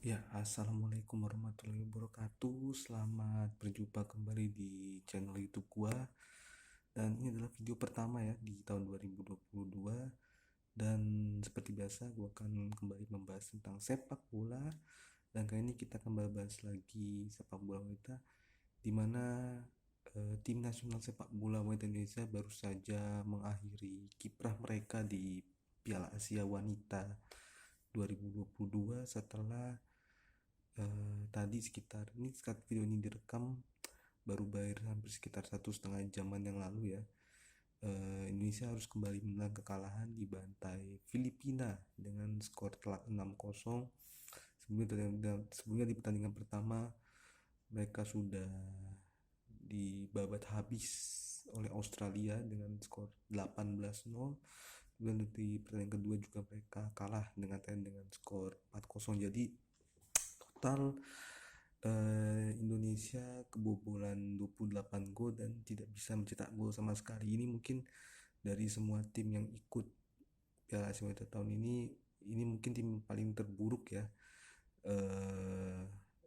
Ya, assalamualaikum warahmatullahi wabarakatuh. Selamat berjumpa kembali di channel YouTube gua. Dan ini adalah video pertama ya di tahun 2022. Dan seperti biasa, gua akan kembali membahas tentang sepak bola. Dan kali ini kita akan bahas lagi sepak bola wanita, di mana tim nasional sepak bola wanita Indonesia baru saja mengakhiri kiprah mereka di Piala Asia Wanita 2022 setelah tadi sekitar ini saat video ini direkam baru bayar hampir sekitar 1,5 jaman yang lalu ya. Indonesia harus kembali menang kekalahan di bantai Filipina dengan skor telak 6-0. Sebelumnya di pertandingan pertama mereka sudah dibabat habis oleh Australia dengan skor 18-0. Kemudian di pertandingan kedua juga mereka kalah dengan Thailand dengan skor 4-0. Jadi total Indonesia kebobolan 28 gol dan tidak bisa mencetak gol sama sekali. Ini mungkin dari semua tim yang ikut Piala Asia Wanita tahun ini mungkin tim paling terburuk ya.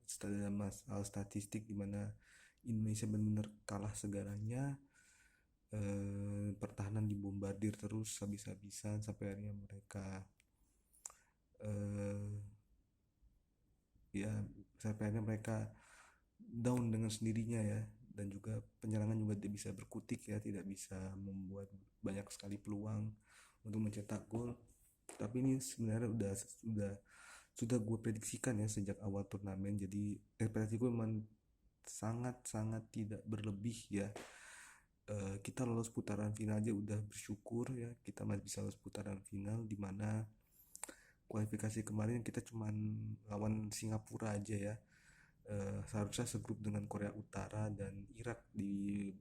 Dalam masalah statistik di mana Indonesia benar-benar kalah segalanya. Pertahanan dibombardir terus habis-habisan sampai akhirnya mereka ya sampai akhirnya mereka down dengan sendirinya ya, dan juga penyerangan juga tidak bisa berkutik ya, tidak bisa membuat banyak sekali peluang untuk mencetak gol. Tapi ini sebenarnya sudah gue prediksikan ya sejak awal turnamen. Jadi ekspektasi gue memang sangat tidak berlebih ya. Kita lolos putaran final aja udah bersyukur ya, kita masih bisa lolos putaran final, dimana kualifikasi kemarin kita cuman lawan Singapura aja ya. Seharusnya segrup dengan Korea Utara dan Irak di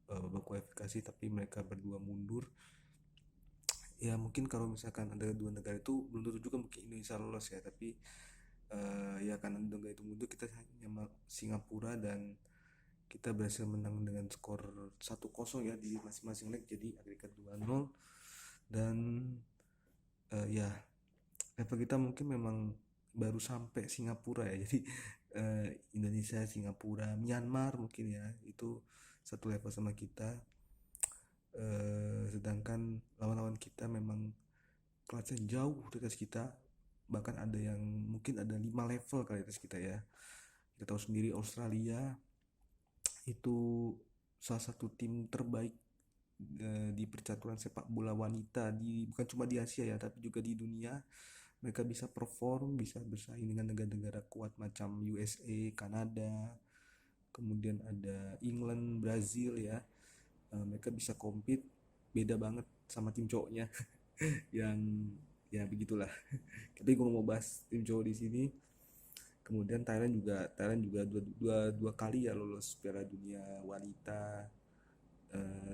babak kualifikasi, tapi mereka berdua mundur. Ya mungkin kalau misalkan ada dua negara itu belum tentu juga mungkin Indonesia lolos ya, tapi ya karena negara itu mundur, kita hanya Singapura dan kita berhasil menang dengan skor 1-0 ya di masing-masing leg, jadi agregat 2-0. Dan ya level kita mungkin memang baru sampai Singapura ya. Jadi Indonesia, Singapura, Myanmar mungkin ya itu satu level sama kita. Sedangkan lawan-lawan kita memang kelasnya jauh di atas kita, bahkan ada yang mungkin ada 5 level kali atas kita ya. Kita tahu sendiri Australia itu salah satu tim terbaik di percaturan sepak bola wanita bukan cuma di Asia ya, tapi juga di dunia. Mereka bisa perform, bisa bersaing dengan negara-negara kuat macam USA, Kanada, kemudian ada England, Brazil ya. Mereka bisa compete, beda banget sama tim cowoknya yang ya begitulah. Tapi gue mau bahas tim cowok di sini. Kemudian Thailand juga dua kali ya lolos Piala Dunia Wanita,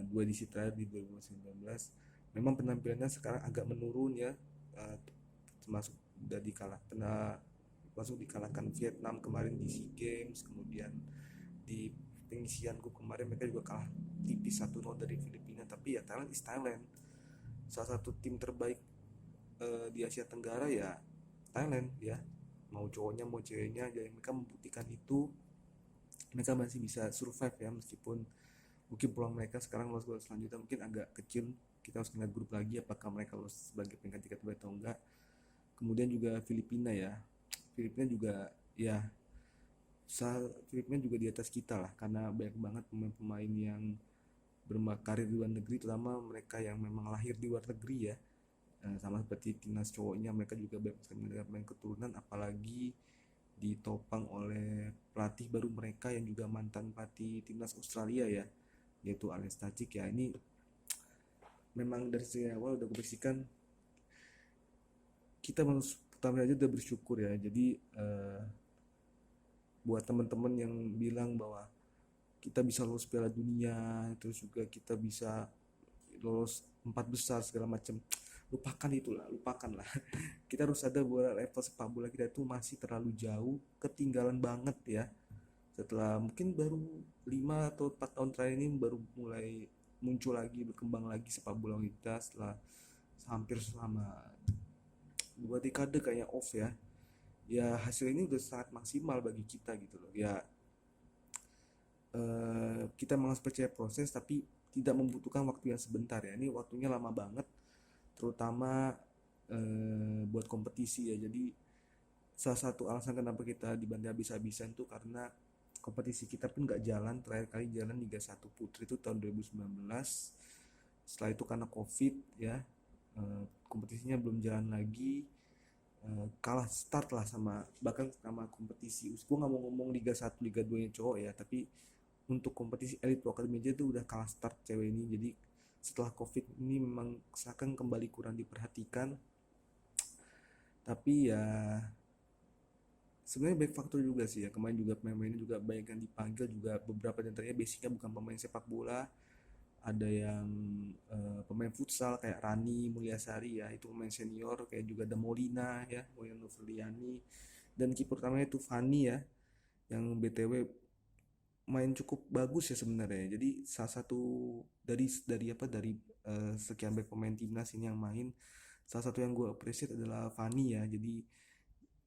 dua edisi terakhir di 2019. Memang penampilannya sekarang agak menurun ya, termasuk udah dikalahkan Vietnam kemarin di SEA Games. Kemudian di pengisian grup kemarin mereka juga kalah tipis 1-0 dari Filipina. Tapi ya Thailand is Thailand, salah satu tim terbaik di Asia Tenggara ya Thailand ya, mau cowoknya mau ceweknya. Jadi mereka membuktikan itu, mereka masih bisa survive ya, meskipun mungkin peluang mereka sekarang lolos selanjutnya mungkin agak kecil. Kita harus ngeliat grup lagi apakah mereka lolos sebagai peringkat 3 terbaik atau enggak. Kemudian juga Filipina ya, Filipina juga ya, Filipina juga di atas kita lah, karena banyak banget pemain-pemain yang berkarir di luar negeri, terutama mereka yang memang lahir di luar negeri ya. Sama seperti timnas cowoknya, mereka juga banyak sekali pemain keturunan, apalagi ditopang oleh pelatih baru mereka yang juga mantan pelatih timnas Australia ya, yaitu Alex Tajik ya. Ini memang dari sejak awal udah kebersihkan, kita pertama aja udah bersyukur ya. Jadi buat teman-teman yang bilang bahwa kita bisa lolos Piala Dunia, terus juga kita bisa lolos 4 besar segala macam, lupakanlah. Kita harus sadar bahwa level sepak bola kita itu masih terlalu jauh, ketinggalan banget ya. Setelah mungkin baru 5 atau 4 tahun terakhir ini baru mulai muncul lagi, berkembang lagi sepak bola kita setelah hampir selama 2 dekade kayaknya off ya. ya hasil ini udah sangat maksimal bagi kita gitu loh ya. Kita memang harus percaya proses tapi tidak membutuhkan waktu yang sebentar ya, ini waktunya lama banget, terutama buat kompetisi ya. Jadi salah satu alasan kenapa kita dibantai habis-habisan tuh karena kompetisi kita pun nggak jalan. Terakhir kali jalan Liga 1 Putri itu tahun 2019. Setelah itu karena Covid ya, kompetisinya belum jalan lagi. Kalah start lah sama, bahkan sama kompetisi. Gue nggak mau ngomong Liga 1 Liga 2 nya cowok ya, tapi untuk kompetisi Elite Pro Academy aja tuh udah kalah start cewek ini. Jadi setelah Covid ini memang seakan kembali kurang diperhatikan. Tapi ya sebenarnya banyak faktor juga sih ya. Kemarin juga pemain-pemainnya juga banyak yang dipanggil, juga beberapa di antaranya basicnya bukan pemain sepak bola. Ada yang pemain futsal kayak Rani Mulyasari ya, itu pemain senior. Kayak juga ada Molina ya, Molina Novrliani. Dan kiper utamanya itu Fanny ya, yang BTW main cukup bagus ya sebenarnya. Jadi salah satu dari sekian banyak pemain timnas ini yang main, salah satu yang gue appreciate adalah Fanny ya. Jadi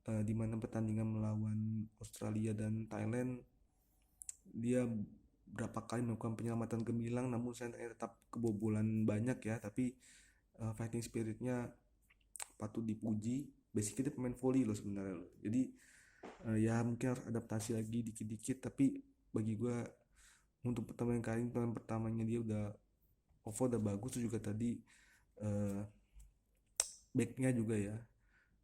di mana pertandingan melawan Australia dan Thailand, dia berapa kali melakukan penyelamatan gemilang, namun sayangnya tetap kebobolan banyak ya. Tapi fighting spiritnya patut dipuji. Basicnya dia pemain volley loh sebenarnya loh. Jadi ya mungkin harus adaptasi lagi dikit-dikit, tapi bagi gue untuk pertandingan kali ini, pertandingan pertamanya dia udah udah bagus. Terus juga tadi uh, backnya juga ya,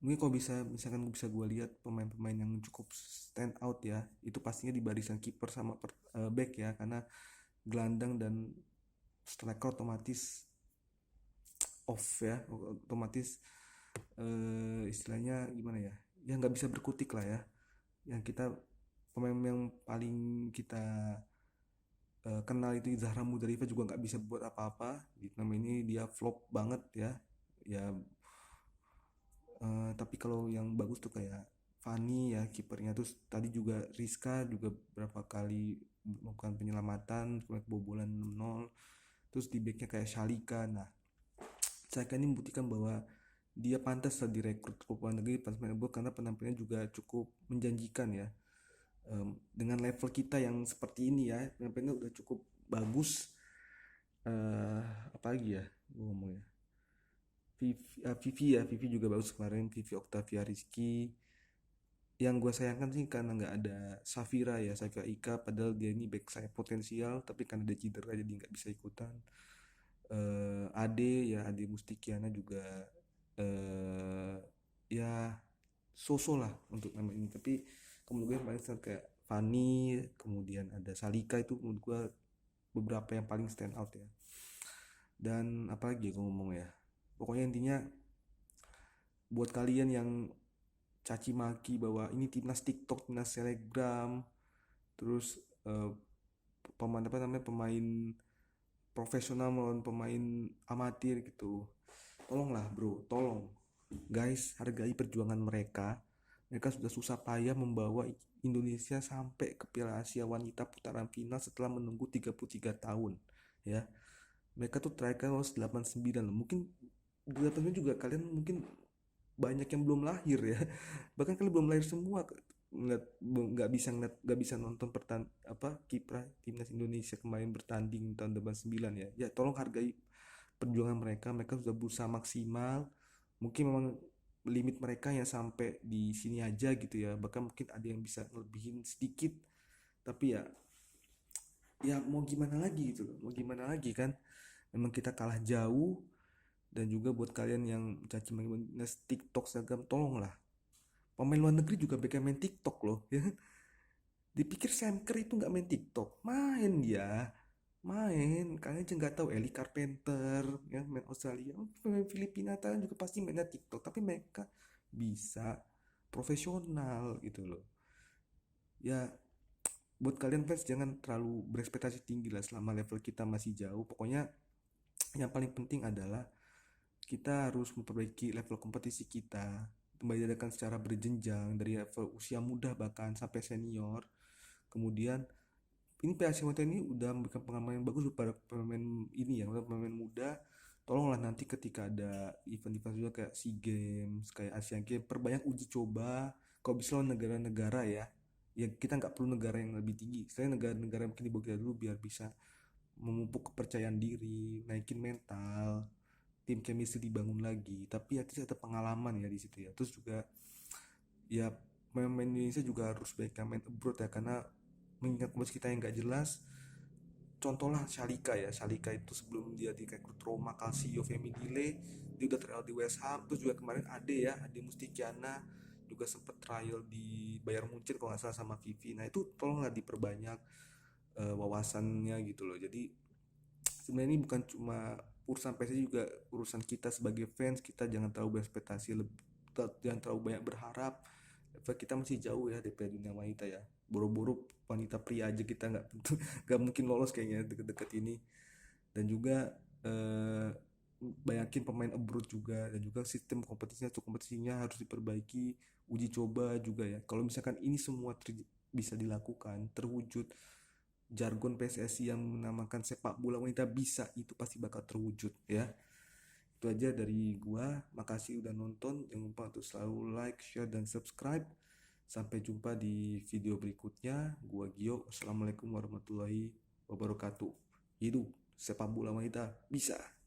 mungkin kalau bisa misalkan bisa gue lihat pemain-pemain yang cukup stand out ya, itu pastinya di barisan kiper sama back ya, karena gelandang dan striker otomatis off ya, otomatis istilahnya gimana ya, ya nggak bisa berkutik lah ya. Yang kita pemain yang paling kita kenal itu Zahra Mudarifa juga nggak bisa buat apa-apa di nama ini, dia flop banget ya. Ya tapi kalau yang bagus tuh kayak Fanny ya kipernya. Terus tadi juga Rizka juga berapa kali melakukan penyelamatan setelah kebobolan 6-0. Terus di backnya kayak Shalika. Nah, saya ini membuktikan bahwa dia pantas lah direkrut ke luar negeri pas main bola, karena penampilannya juga cukup menjanjikan ya. Dengan level kita yang seperti ini ya, penampilannya udah cukup bagus. Apa lagi ya gue ngomong ya, Vivi juga bagus kemarin, Vivi Octavia Rizky. Yang gue sayangkan sih karena nggak ada Safira ya, Safira Ika, padahal dia ini back saya potensial, tapi karena dia cedera jadi nggak bisa ikutan. Ade ya, Ade Mustikiana juga eh ya so-so lah untuk nama ini. Tapi kemudian gue paling stand kayak Fanny, kemudian ada Salika, itu menurut gue beberapa yang paling stand out ya. Dan apalagi gue ngomong ya, pokoknya intinya buat kalian yang caci maki bahwa ini timnas TikTok, timnas selebgram, terus pemain apa namanya, pemain profesional melawan pemain amatir gitu, tolonglah bro, tolong guys, hargai perjuangan mereka. Mereka sudah susah payah membawa Indonesia sampai ke Piala Asia Wanita putaran final setelah menunggu 33 tahun ya. Mereka tuh terakhir kan 89 loh. Mungkin 89 juga kalian mungkin banyak yang belum lahir ya. Bahkan kalian belum lahir semua, nggak bisa nonton kiprah timnas Indonesia kemarin bertanding tahun 89 ya. Ya tolong hargai perjuangan mereka. Mereka sudah berusaha maksimal. Mungkin memang limit mereka yang sampai di sini aja gitu ya. Bahkan mungkin ada yang bisa ngelebihin sedikit. Tapi ya mau gimana lagi gitu loh. Mau gimana lagi kan? Memang kita kalah jauh. Dan juga buat kalian yang caci maki TikTok, Instagram, tolonglah. Pemain luar negeri juga mereka main TikTok loh ya. Dipikir Sam Kerr itu nggak main TikTok, main dia, main. Kalian aja nggak tahu Ellie Carpenter ya, main Australia. Pemain Filipina kalian juga pasti mainnya TikTok, tapi mereka bisa profesional gitu loh ya. Buat kalian fans jangan terlalu berekspektasi tinggi lah selama level kita masih jauh. Pokoknya yang paling penting adalah kita harus memperbaiki level kompetisi kita, membedakan secara berjenjang dari level usia muda bahkan sampai senior. Kemudian ini PAC Wanita ini udah memberikan pengalaman yang bagus kepada pemain ini ya, pemain muda. Tolonglah nanti ketika ada event-event juga kayak SEA Games, kayak Asian Games, perbanyak uji coba. kalau bisa lawan negara-negara ya kita nggak perlu negara yang lebih tinggi, saya negara-negara yang mungkin di bawah kita dulu biar bisa memupuk kepercayaan diri, naikin mental, tim chemistry dibangun lagi. Tapi ya ada pengalaman ya di situ ya. Terus juga ya pemain Indonesia juga harus banyak yang main abroad ya, karena mengingat kondisi kita yang nggak jelas. Contohlah Shalika ya, Shalika itu sebelum dia direkrut Roma Calcio Femminile dia udah trial di West Ham. Terus juga kemarin Ade Mustikiana juga sempat trial di Bayern Munchen kalau nggak salah sama Vivi. Nah itu tolonglah diperbanyak wawasannya gitu loh. Jadi sebenarnya ini bukan cuma urusan PSG, juga urusan kita sebagai fans. Kita jangan terlalu berekspektasi jangan terlalu banyak berharap. Kita masih jauh ya dari dunia wanita ya, boro-boro wanita pria aja kita nggak mungkin lolos kayaknya deket-deket ini. Dan juga banyakin pemain abroad juga, dan juga sistem kompetisinya harus diperbaiki, uji coba juga ya. Kalau misalkan ini semua bisa dilakukan, terwujud, jargon PSSI yang menamakan sepak bola wanita bisa, itu pasti bakal terwujud ya. Itu aja dari gua, makasih udah nonton, jangan lupa untuk selalu like, share, dan subscribe. Sampai jumpa di video berikutnya. Gua Gio, assalamualaikum warahmatullahi wabarakatuh. Hidup sepak bola wanita bisa.